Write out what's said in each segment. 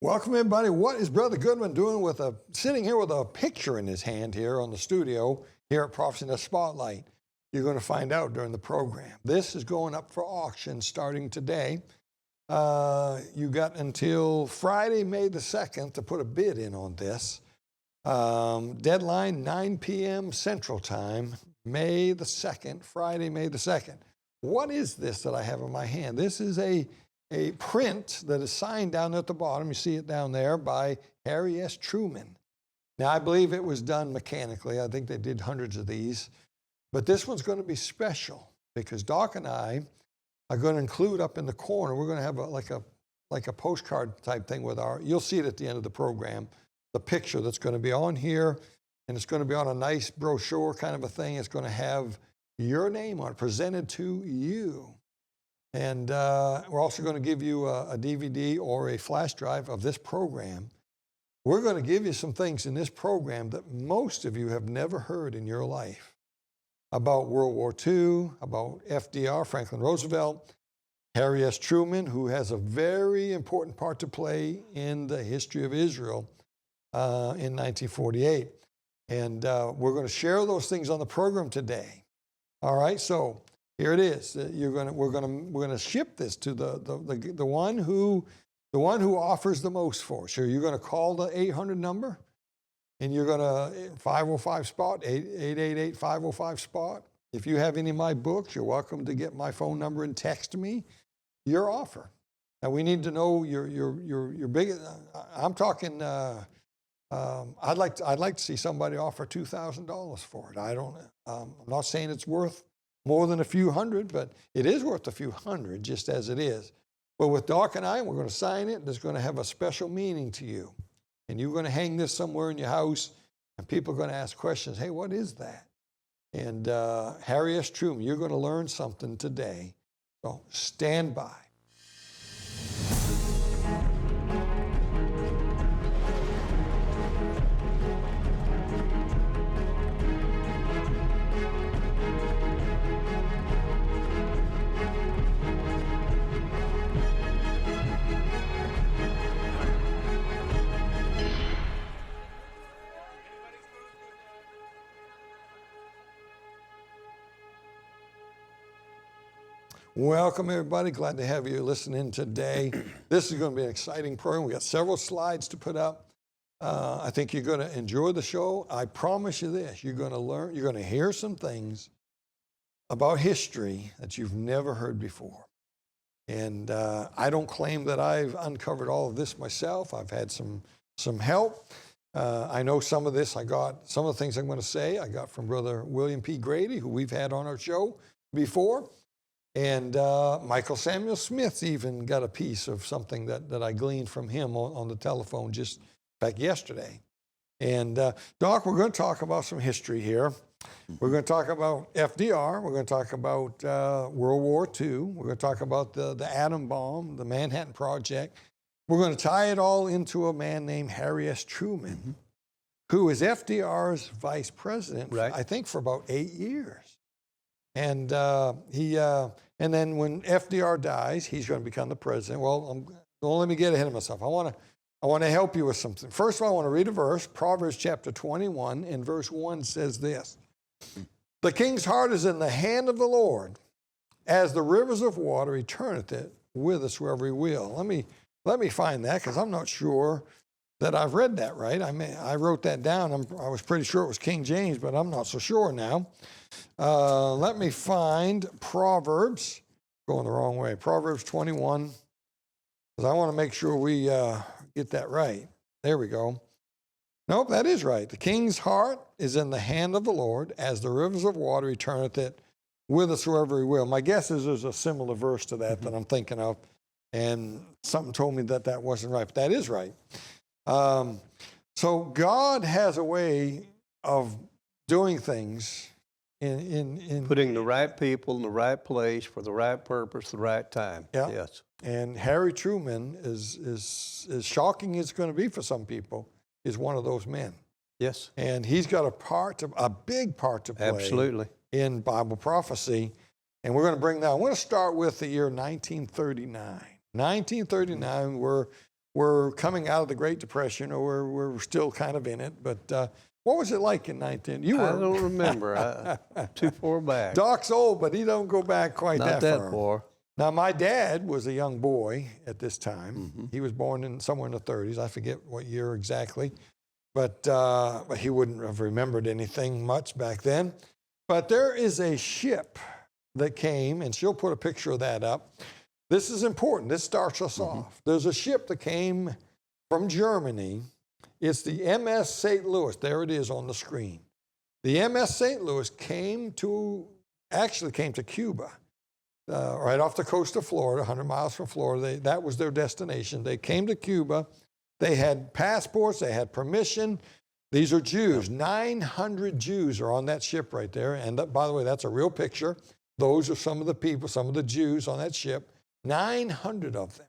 Welcome, everybody. What is Brother Goodwin doing sitting here with a picture in his hand here on the studio here at Prophecy in the Spotlight? You're going to find out during the program. This is going up for auction starting today. You got until Friday, May the 2nd to put a bid in on this. Deadline 9 p.m. Central Time, May the 2nd, Friday, May the 2nd. What is this that I have in my hand? This is a print that is signed down at the bottom. You see it down there by Harry S. Truman. Now, I believe it was done mechanically. I think they did hundreds of these. But this one's going to be special because Doc and I are going to include up in the corner. We're going to have like a postcard type thing with you'll see it at the end of the program, the picture that's going to be on here. And it's going to be on a nice brochure kind of a thing. It's going to have your name on it, presented to you. And we're also going to give you a DVD or a flash drive of this program. We're going to give you some things in this program that most of you have never heard in your life about World War II, about FDR, Franklin Roosevelt, Harry S. Truman, who has a very important part to play in the history of Israel in 1948. And we're going to share those things on the program today. All right, so here it is. We're going to ship this to the one who offers the most for us. So you're going to call the 800 number, and you're going to 505 spot 888-505 spot. If you have any of my books, you're welcome to get my phone number and text me your offer. Now we need to know your big. I'm talking. I'd like to see somebody offer $2,000 for it. I'm not saying it's worth more than a few hundred, but it is worth a few hundred, just as it is. But with Doc and I, we're going to sign it, and it's going to have a special meaning to you. And you're going to hang this somewhere in your house, and people are going to ask questions. Hey, what is that? And Harry S. Truman, you're going to learn something today. So stand by. Welcome, everybody. Glad to have you listening today. This is going to be an exciting program. We got several slides to put up. I think you're going to enjoy the show. I promise you this. You're going to learn, you're going to hear some things about history that you've never heard before. And I don't claim that I've uncovered all of this myself. I've had some help. I know some of this some of the things I'm going to say I got from Brother William P. Grady, who we've had on our show before. And Michael Samuel Smith's even got a piece of something that I gleaned from him on the telephone just back yesterday. And Doc, we're going to talk about some history here. We're going to talk about FDR. We're going to talk about World War II. We're going to talk about the atom bomb, the Manhattan Project. We're going to tie it all into a man named Harry S. Truman, who is FDR's vice president, right, I think, for about 8 years. And and then when FDR dies, he's going to become the president. Well, don't let me get ahead of myself. I want to help you with something. First of all, I want to read a verse. Proverbs chapter 21 and verse 1 says this: "The king's heart is in the hand of the Lord, as the rivers of water. He turneth it whithersoever he will." Let me find that, because I'm not sure that I've read that right. I wrote that down. I was pretty sure it was King James, but I'm not so sure now. Let me find Proverbs. Going the wrong way. Proverbs 21, because I want to make sure we get that right. There we go. Nope, that is right. The king's heart is in the hand of the Lord, as the rivers of water. He turneth it whithersoever he will. My guess is there's a similar verse to that that I'm thinking of, and something told me that wasn't right, but that is right. So God has a way of doing things in putting the right people in the right place for the right purpose, the right time. Yeah. Yes. And Harry Truman is shocking as it's going to be for some people, is one of those men. Yes. And he's got a big part to play. Absolutely. In Bible prophecy. And we're going to bring that. I want to start with the year 1939. 1939, we're coming out of the Great Depression, or we're still kind of in it. But what was it like in 19? You were. I don't remember. Too far back. Doc's old, but he don't go back quite Not that that far. far. Now, my dad was a young boy at this time. He was born in somewhere in the 30s. I forget what year exactly, but he wouldn't have remembered anything much back then. But there is a ship that came, and she'll put a picture of that up. This is important. This starts us off. There's a ship that came from Germany. It's the MS St. Louis. There it is on the screen. The MS St. Louis came to Cuba. Right off the coast of Florida, 100 miles from Florida. That was their destination. They came to Cuba. They had passports. They had permission. These are Jews. 900 Jews are on that ship right there. And by the way, that's a real picture. Those are some of the people, some of the Jews on that ship. 900 of them.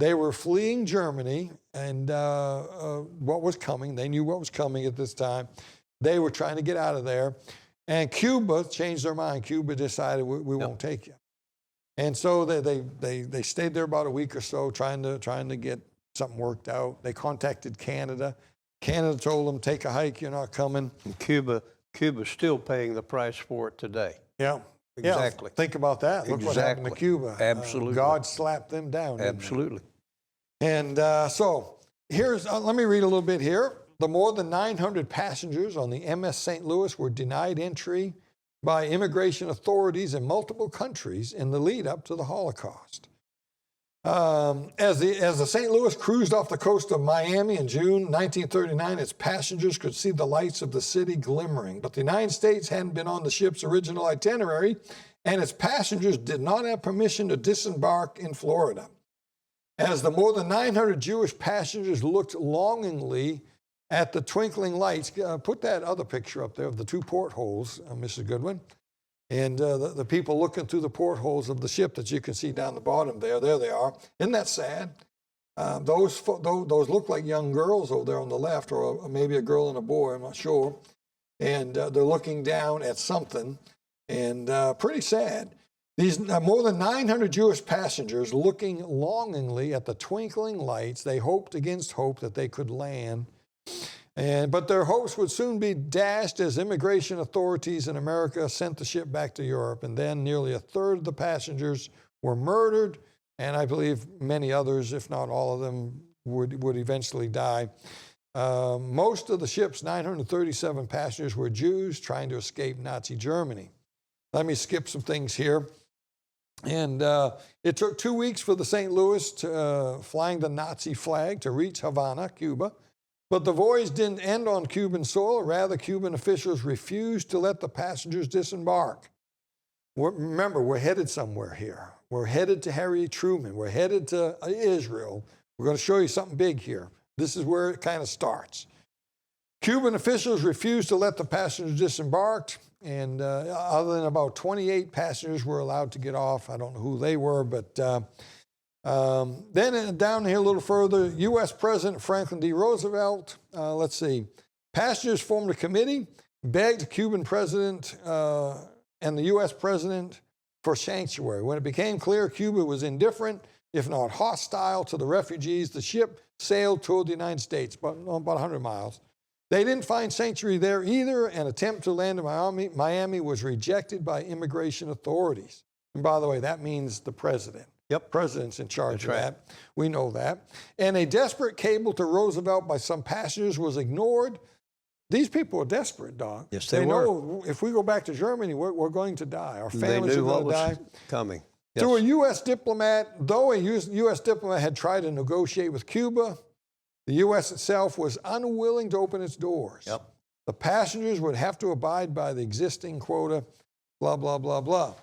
They were fleeing Germany and what was coming. They knew what was coming at this time. They were trying to get out of there. And Cuba changed their mind. Cuba decided, we won't take you. And so they stayed there about a week or so, trying to get something worked out. They contacted Canada. Canada told them, take a hike, you're not coming. And Cuba's still paying the price for it today. Yeah. Exactly. Yeah, think about that. Look what happened to Cuba. Absolutely. God slapped them down. Absolutely. And so here's, let me read a little bit here. The more than 900 passengers on the MS St. Louis were denied entry by immigration authorities in multiple countries in the lead up to the Holocaust. As the St. Louis cruised off the coast of Miami in June 1939, its passengers could see the lights of the city glimmering. But the United States hadn't been on the ship's original itinerary, and its passengers did not have permission to disembark in Florida. As the more than 900 Jewish passengers looked longingly at the twinkling lights, put that other picture up there of the two portholes, Mrs. Goodwin, and the people looking through the portholes of the ship that you can see down the bottom there. There they are. Isn't that sad? Those look like young girls over there on the left, or maybe a girl and a boy, I'm not sure. And they're looking down at something, and pretty sad. These more than 900 Jewish passengers looking longingly at the twinkling lights, they hoped against hope that they could land. But their hopes would soon be dashed as immigration authorities in America sent the ship back to Europe. And then nearly a third of the passengers were murdered, and I believe many others, if not all of them, would eventually die. Most of the ship's 937 passengers were Jews trying to escape Nazi Germany. Let me skip some things here. And it took 2 weeks for the St. Louis flying the Nazi flag to reach Havana, Cuba. But the voyage didn't end on Cuban soil. Rather, Cuban officials refused to let the passengers disembark. Remember, we're headed somewhere here. We're headed to Harry Truman. We're headed to Israel. We're going to show you something big here. This is where it kind of starts. Cuban officials refused to let the passengers disembark, and other than about 28 passengers were allowed to get off. I don't know who they were, but then down here a little further, U.S. President Franklin D. Roosevelt, let's see, passengers formed a committee, begged the Cuban president and the U.S. president for sanctuary. When it became clear Cuba was indifferent, if not hostile to the refugees, the ship sailed toward the United States, about 100 miles. They didn't find sanctuary there either. An attempt to land in Miami was rejected by immigration authorities. And by the way, that means the president. Yep. President's in charge of That's that. We know that. And a desperate cable to Roosevelt by some passengers was ignored. These people are desperate, Doc. Yes, they were. know if we go back to Germany, we're going to die. Our families are going to die. Coming. Yes. Through a U.S. diplomat, though a U.S. diplomat had tried to negotiate with Cuba, the U.S. itself was unwilling to open its doors. Yep. The passengers would have to abide by the existing quota, blah, blah, blah, blah.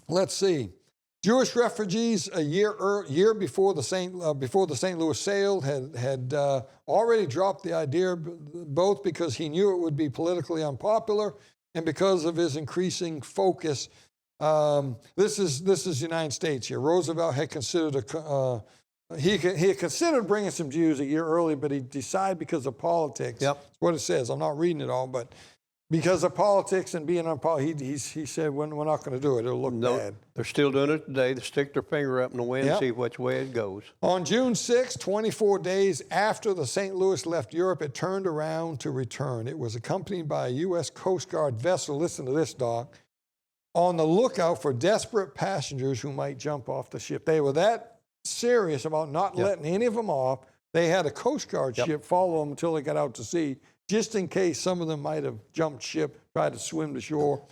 Let's see. Jewish refugees a year before the St. Louis sailed had already dropped the idea, both because he knew it would be politically unpopular and because of his increasing focus. This is the United States here. Roosevelt had considered he had considered bringing some Jews a year early, but he decided because of politics. Yep. That's what it says. I'm not reading it all, but because of politics and being on politics, he said, we're not going to do it. It'll look bad. They're still doing it today. They stick their finger up in the wind and see which way it goes. On June 6, 24 days after the St. Louis left Europe, it turned around to return. It was accompanied by a U.S. Coast Guard vessel, listen to this, Doc, on the lookout for desperate passengers who might jump off the ship. They were that serious about not letting any of them off. They had a Coast Guard ship follow them until they got out to sea, just in case some of them might have jumped ship, tried to swim to shore.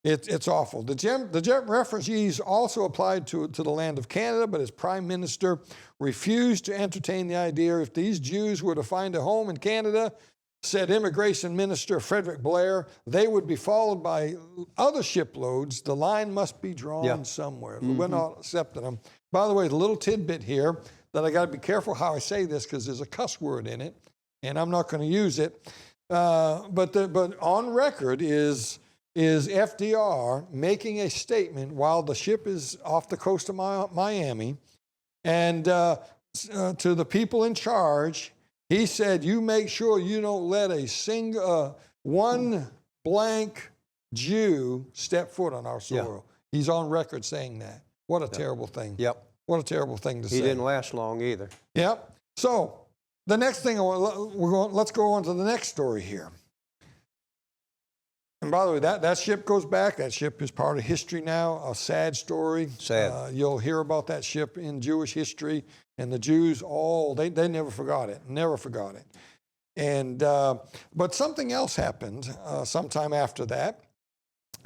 It's awful. The jet refugees also applied to the land of Canada, but his prime minister refused to entertain the idea. If these Jews were to find a home in Canada, said Immigration Minister Frederick Blair, they would be followed by other shiploads. The line must be drawn somewhere. We're not accepting them. By the way, the little tidbit here that I got to be careful how I say this because there's a cuss word in it, and I'm not going to use it. But on record is FDR making a statement while the ship is off the coast of Miami, and to the people in charge, he said, you make sure you don't let a single, one blank Jew step foot on our soil. He's on record saying that. What a terrible thing. What a terrible thing to say. He didn't last long either. So the next thing, let's go on to the next story here. And by the way, that ship goes back. That ship is part of history now, a sad story. Sad. You'll hear about that ship in Jewish history. And the Jews, they never forgot it, never forgot it. And but something else happened sometime after that.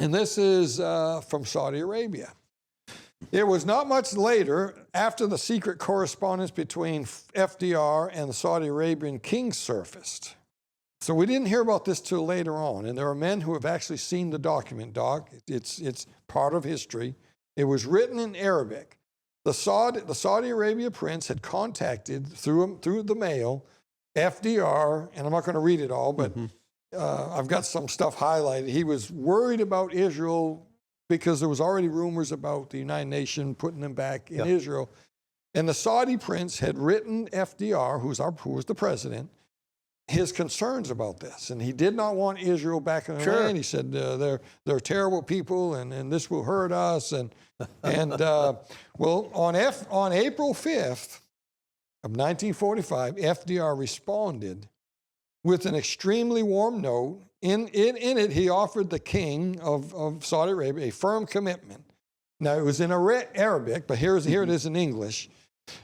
And this is from Saudi Arabia. It was not much later, after the secret correspondence between FDR and the Saudi Arabian king surfaced. So we didn't hear about this till later on. And there are men who have actually seen the document, Doc. It's part of history. It was written in Arabic. The Saudi Arabia prince had contacted through the mail FDR, and I'm not going to read it all, but I've got some stuff highlighted. He was worried about Israel because there was already rumors about the United Nations putting them back in Israel. And the Saudi prince had written FDR, who was the president, his concerns about this. And he did not want Israel back in the land. He said, they're terrible people, and this will hurt us. Well, on April 5th of 1945, FDR responded with an extremely warm note. In it, he offered the king of Saudi Arabia a firm commitment. Now, it was in Arabic, but here it is in English.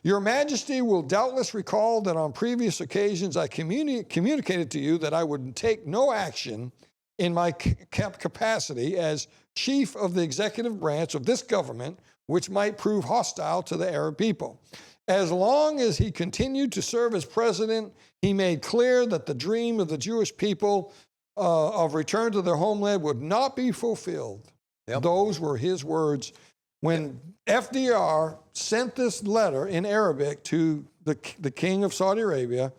Your Majesty will doubtless recall that on previous occasions I communicated to you that I would take no action in my capacity as chief of the executive branch of this government which might prove hostile to the Arab people. As long as he continued to serve as president, he made clear that the dream of the Jewish people of return to their homeland would not be fulfilled. Those were his words. When FDR sent this letter in Arabic to the king of Saudi Arabia,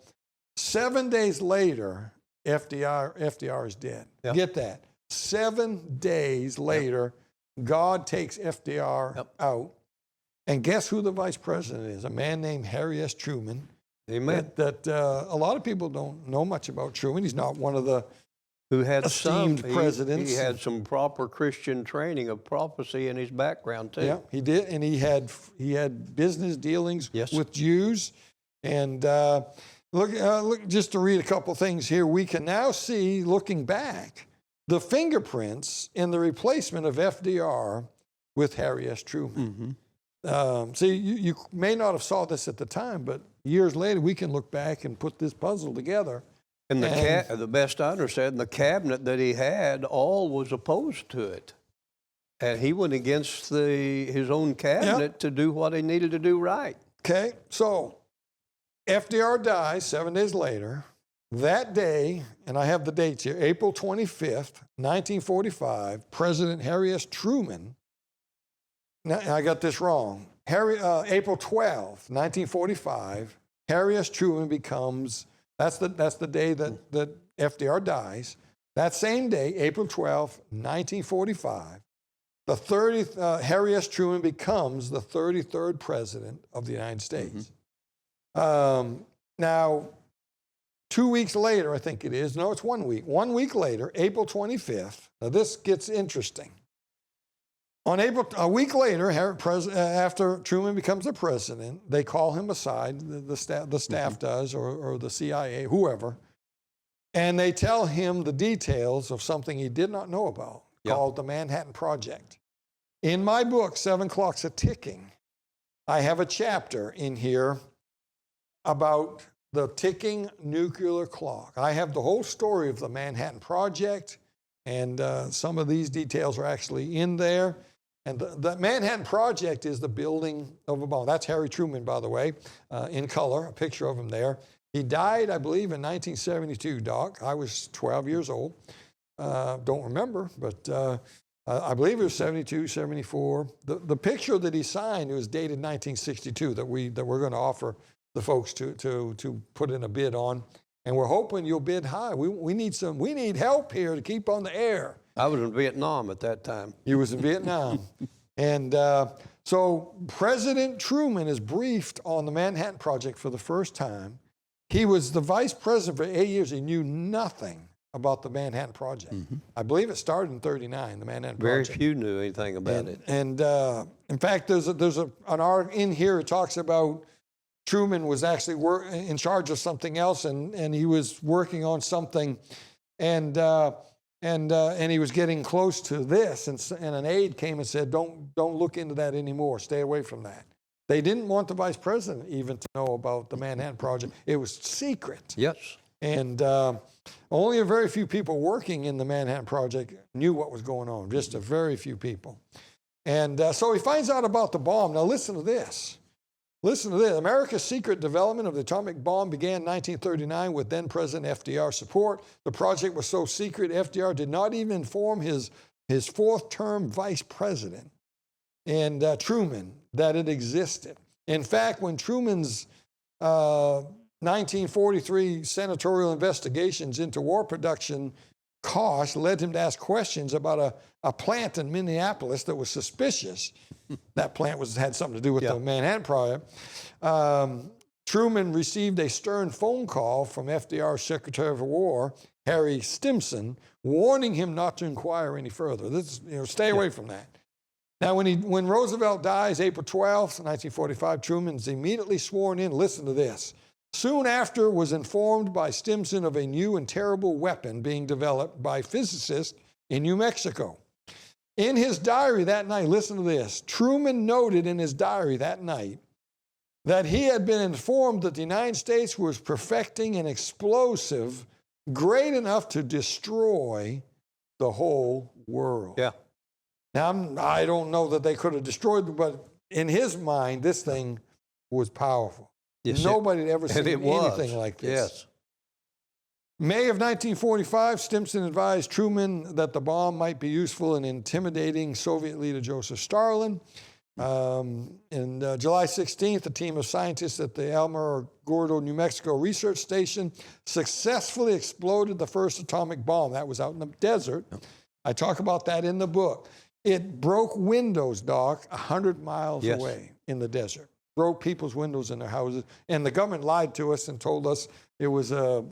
7 days later, FDR is dead. Get that. 7 days later, God takes FDR out. And guess who the vice president is? A man named Harry S. Truman. Amen. That a lot of people don't know much about Truman. He's not one of the who had esteemed presidents. He had some proper Christian training of prophecy in his background too. Yeah, he did, and he had business dealings with Jews. And look, just to read a couple things here, we can now see, looking back, the fingerprints in the replacement of FDR with Harry S. Truman. See, you may not have saw this at the time, but years later we can look back and put this puzzle together. And the best I understand, the cabinet that he had all was opposed to it. And he went against his own cabinet to do what he needed to do right. Okay, so FDR dies 7 days later. That day, and I have the dates here, April 25th, 1945, President Harry S. Truman, now I got this wrong, April 12th, 1945, Harry S. Truman becomes, that's the day that FDR dies. That same day, April 12th, 1945, the 30th, Harry S. Truman becomes the 33rd president of the United States. Now, 2 weeks later, I think it is. No, it's 1 week. 1 week later, April 25th. Now this gets interesting. A week later, after Truman becomes the president, they call him aside, the staff does, or the CIA, whoever, and they tell him the details of something he did not know about, called the Manhattan Project. In my book, 7 Clocks a Ticking, I have a chapter in here about the ticking nuclear clock. I have the whole story of the Manhattan Project, and some of these details are actually in there. And the Manhattan Project is the building of a bomb. That's Harry Truman, by the way, in color, a picture of him there. He died, I believe, in 1972, Doc. I was 12 years old. Don't remember, but I believe it was 72, 74. The picture that he signed was dated 1962 that we're going to offer the folks to put in a bid on. And we're hoping you'll bid high. We need help here to keep on the air. I was in Vietnam at that time. He was in Vietnam. And so President Truman is briefed on the Manhattan Project for the first time. He was the vice president for 8 years. He knew nothing about the Manhattan Project. I believe it started in 1939, the Manhattan Very Project. few knew anything about it. And in fact, there's an article in here that talks about Truman was actually in charge of something else, and he was working on something, and he was getting close to this, and an aide came and said, "Don't look into that anymore. Stay away from that." They didn't want the vice president even to know about the Manhattan Project. It was secret. Yes. And only a very few people working in the Manhattan Project knew what was going on, just a very few people. And so he finds out about the bomb. Now listen to this. Listen to this. America's secret development of the atomic bomb began in 1939 with then President FDR's support. The project was so secret, FDR did not even inform his fourth-term vice president, and Truman, that it existed. In fact, when Truman's 1943 senatorial investigations into war production costs led him to ask questions about a plant in Minneapolis that was suspicious. That plant had something to do with the Manhattan Project. Truman received a stern phone call from FDR's Secretary of War, Harry Stimson, warning him not to inquire any further. Stay away from that. Now, when Roosevelt dies, April 12th, 1945, Truman's immediately sworn in. Listen to this. Soon after, was informed by Stimson of a new and terrible weapon being developed by physicists in New Mexico. In his diary that night, listen to this. Truman noted in his diary that night that he had been informed that the United States was perfecting an explosive great enough to destroy the whole world. Yeah. Now, I don't know that they could have destroyed it, but in his mind, this thing was powerful. Yes, Nobody had ever seen anything like this. Yes. May of 1945, Stimson advised Truman that the bomb might be useful in intimidating Soviet leader Joseph Stalin. July 16th, a team of scientists at the Alamogordo, New Mexico research station successfully exploded the first atomic bomb. That was out in the desert. I talk about that in the book. It broke windows, Doc, 100 miles away in the desert. Broke people's windows in their houses, and the government lied to us and told us it was a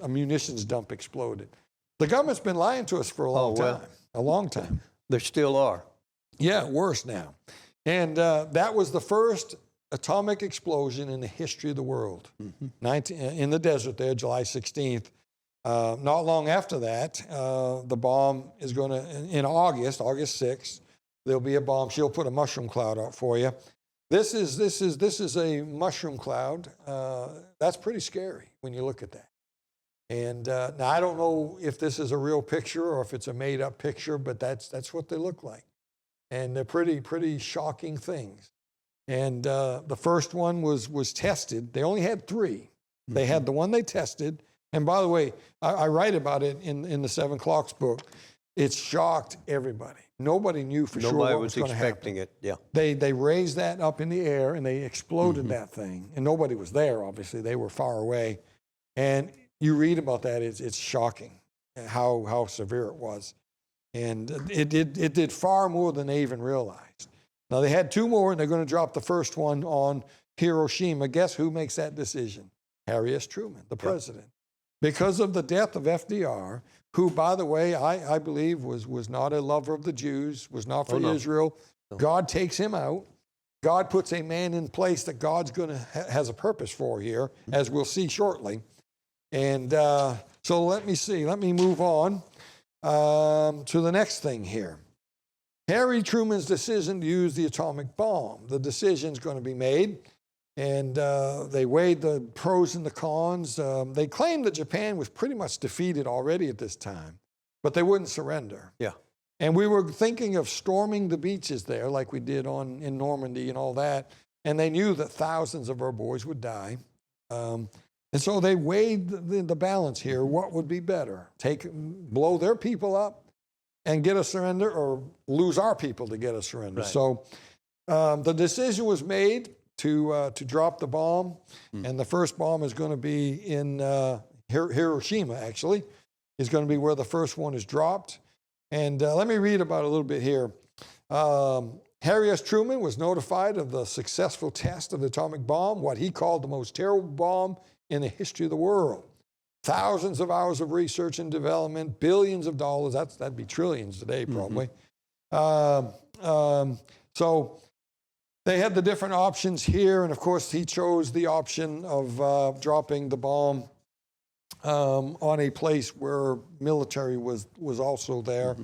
munitions dump exploded. The government's been lying to us for a long time. There still are. Yeah, worse now. And that was the first atomic explosion in the history of the world. In the desert there, July 16th. Not long after that, the bomb is going to, in August 6th, there'll be a bomb. She'll put a mushroom cloud out for you. This is a mushroom cloud. That's pretty scary when you look at that. And now I don't know if this is a real picture or if it's a made-up picture, but that's what they look like. And they're pretty shocking things. And the first one was tested. They only had 3. They had the one they tested. And by the way, I write about it in the 7 Clocks book. It shocked everybody. Nobody knew for sure what was going to happen. Nobody was expecting it, yeah. They raised that up in the air and they exploded that thing. And nobody was there, obviously. They were far away. And you read about that, it's shocking how severe it was. And it did far more than they even realized. Now, they had 2 more, and they're going to drop the first one on Hiroshima. Guess who makes that decision? Harry S. Truman, the president. because of the death of FDR, who, by the way, I believe was not a lover of the Jews, was not for Israel. No. God takes him out. God puts a man in place that God's going to has a purpose for here, as we'll see shortly. And so let me see. Let me move on to the next thing here. Harry Truman's decision to use the atomic bomb. The decision's going to be made, and they weighed the pros and the cons. They claimed that Japan was pretty much defeated already at this time, but they wouldn't surrender. Yeah. And we were thinking of storming the beaches there like we did in Normandy and all that, and they knew that thousands of our boys would die. And so they weighed the balance here. What would be better? Blow their people up and get a surrender, or lose our people to get a surrender? Right. So the decision was made to drop the bomb, and the first bomb is going to be in Hiroshima, actually. Is going to be where the first one is dropped. And let me read about it a little bit here. Harry S. Truman was notified of the successful test of the atomic bomb, what he called the most terrible bomb in the history of the world. Thousands of hours of research and development, billions of dollars, that'd be trillions today probably. So they had the different options here, and of course he chose the option of dropping the bomb on a place where military was also there.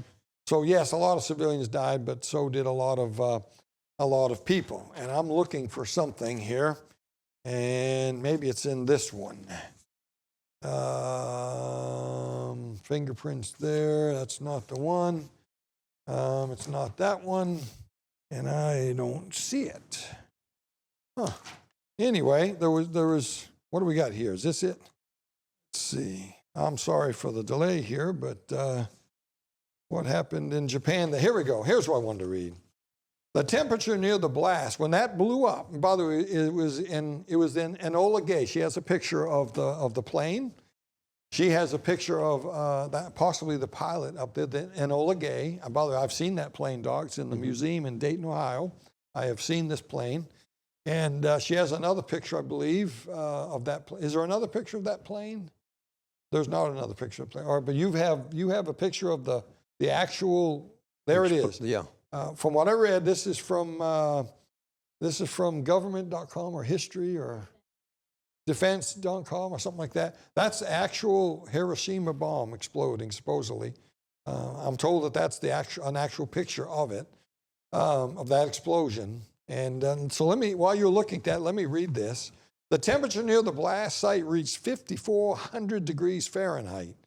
So yes, a lot of civilians died, but so did a lot of people. And I'm looking for something here, and maybe it's in this one. Fingerprints there. That's not the one. It's not that one, and I don't see it. Huh. Anyway, there was. What do we got here? Is this it? Let's see. I'm sorry for the delay here, but what happened in Japan? Here we go. Here's what I wanted to read. The temperature near the blast, when that blew up, and by the way, it was in Enola Gay. She has a picture of the plane. She has a picture of that, possibly the pilot up there, Enola Gay. By the way, I've seen that plane, Doc. It's in the museum in Dayton, Ohio. I have seen this plane. And she has another picture, I believe, of that plane. Is there another picture of that plane? There's not another picture of the plane. But you have a picture of the actual, there it is. Yeah. From what I read, this is from government.com or history or defense.com or something like that. That's the actual Hiroshima bomb exploding, supposedly. I'm told that that's an actual picture of it, of that explosion. And so while you're looking at that, let me read this. The temperature near the blast site reached 5,400 degrees Fahrenheit.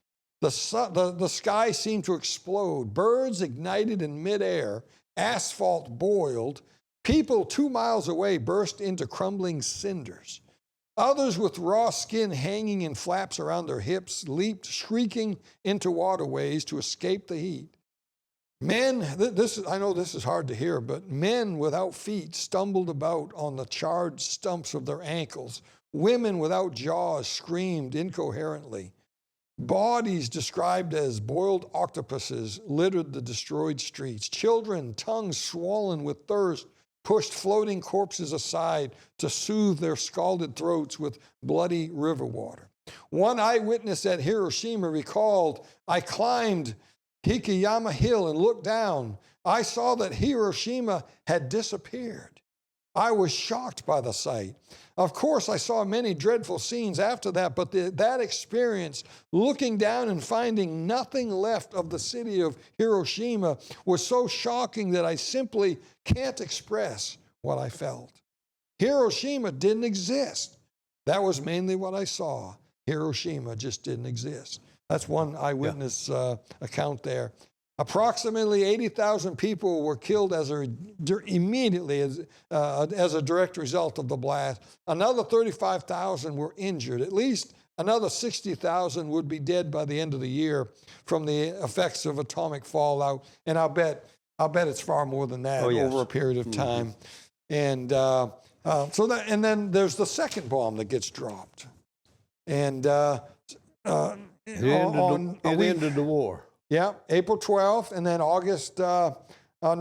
The sky seemed to explode. Birds ignited in midair. Asphalt boiled. People 2 miles away burst into crumbling cinders. Others with raw skin hanging in flaps around their hips leaped, shrieking into waterways to escape the heat. Men, I know this is hard to hear, but men without feet stumbled about on the charred stumps of their ankles. Women without jaws screamed incoherently. Bodies described as boiled octopuses littered the destroyed streets. Children, tongues swollen with thirst, pushed floating corpses aside to soothe their scalded throats with bloody river water. One eyewitness at Hiroshima recalled, "I climbed Hikiyama Hill and looked down. I saw that Hiroshima had disappeared. I was shocked by the sight. Of course, I saw many dreadful scenes after that, but that experience, looking down and finding nothing left of the city of Hiroshima, was so shocking that I simply can't express what I felt. Hiroshima didn't exist. That was mainly what I saw. Hiroshima just didn't exist." That's one eyewitness account there. Approximately 80,000 people were killed immediately as a direct result of the blast. Another 35,000 were injured. At least another 60,000 would be dead by the end of the year from the effects of atomic fallout. And I'll bet it's far more than that over a period of time. And and then there's the second bomb that gets dropped. And it ended the war. Yeah, April 12th, and then August. Not the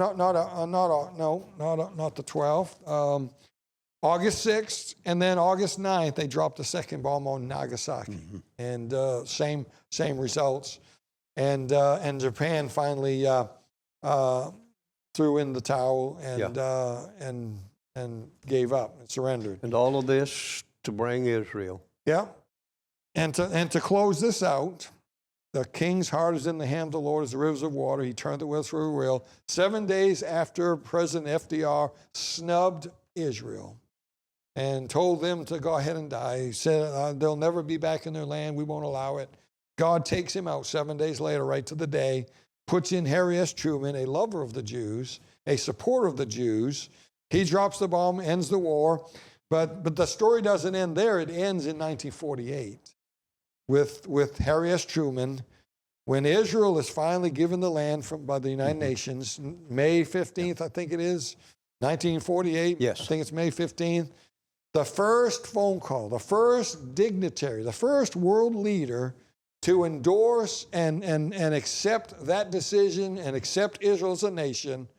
12th. August 6th, and then August 9th, they dropped the second bomb on Nagasaki. And same results. And Japan finally threw in the towel and gave up and surrendered. And all of this to bring Israel. Yeah. And to close this out, the king's heart is in the hand of the Lord as the rivers of water. He turned the wheels through a wheel. 7 days after President FDR snubbed Israel and told them to go ahead and die, he said they'll never be back in their land. We won't allow it. God takes him out 7 days later, right to the day, puts in Harry S. Truman, a lover of the Jews, a supporter of the Jews. He drops the bomb, ends the war. But the story doesn't end there. It ends in 1948 with Harry S. Truman, when Israel is finally given the land by the United Nations, May 15th, I think it is, 1948. Yes. I think it's May 15th. The first phone call, the first dignitary, the first world leader to endorse and accept that decision and accept Israel as a nation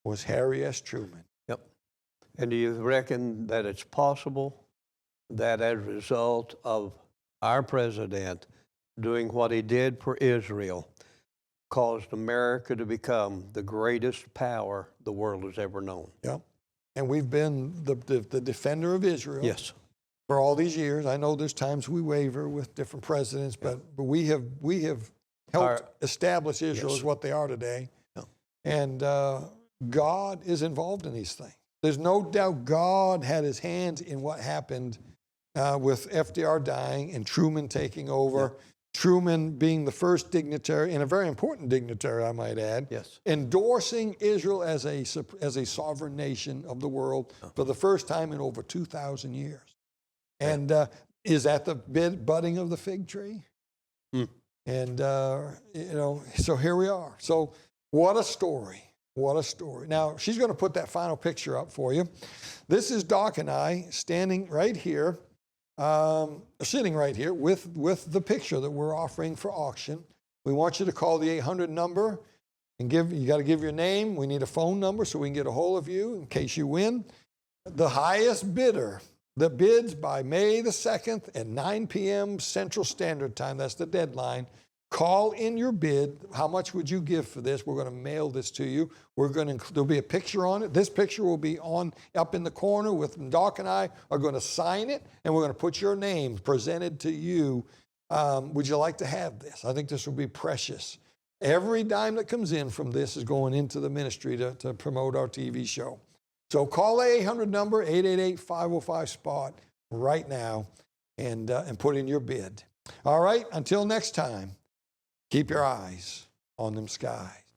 was Harry S. Truman. Yep. And do you reckon that it's possible that as a result of our president doing what he did for Israel caused America to become the greatest power the world has ever known? Yep. And we've been the defender of Israel. Yes. For all these years. I know there's times we waver with different presidents, but we have helped establish Israel as what they are today. Yeah. And God is involved in these things. There's no doubt God had his hands in what happened with FDR dying and Truman taking over. Yeah. Truman being the first dignitary, and a very important dignitary, I might add, yes, endorsing Israel as a sovereign nation of the world for the first time in over 2,000 years. And is that the budding of the fig tree? And, so here we are. So what a story. What a story. Now, she's going to put that final picture up for you. This is Doc and I standing right here, sitting right here with the picture that we're offering for auction. We want you to call the 800 number and you got to give your name. We need a phone number so we can get a hold of you in case you win. The highest bidder that bids by May the 2nd at 9 p.m. Central Standard Time, that's the deadline, call in your bid. How much would you give for this? We're going to mail this to you. There'll be a picture on it. This picture will be up in the corner with Doc and I are going to sign it, and we're going to put your name presented to you. Would you like to have this? I think this will be precious. Every dime that comes in from this is going into the ministry to promote our TV show. So call the 800 number, 888-505-SPOT right now and put in your bid. All right, until next time, keep your eyes on them skies.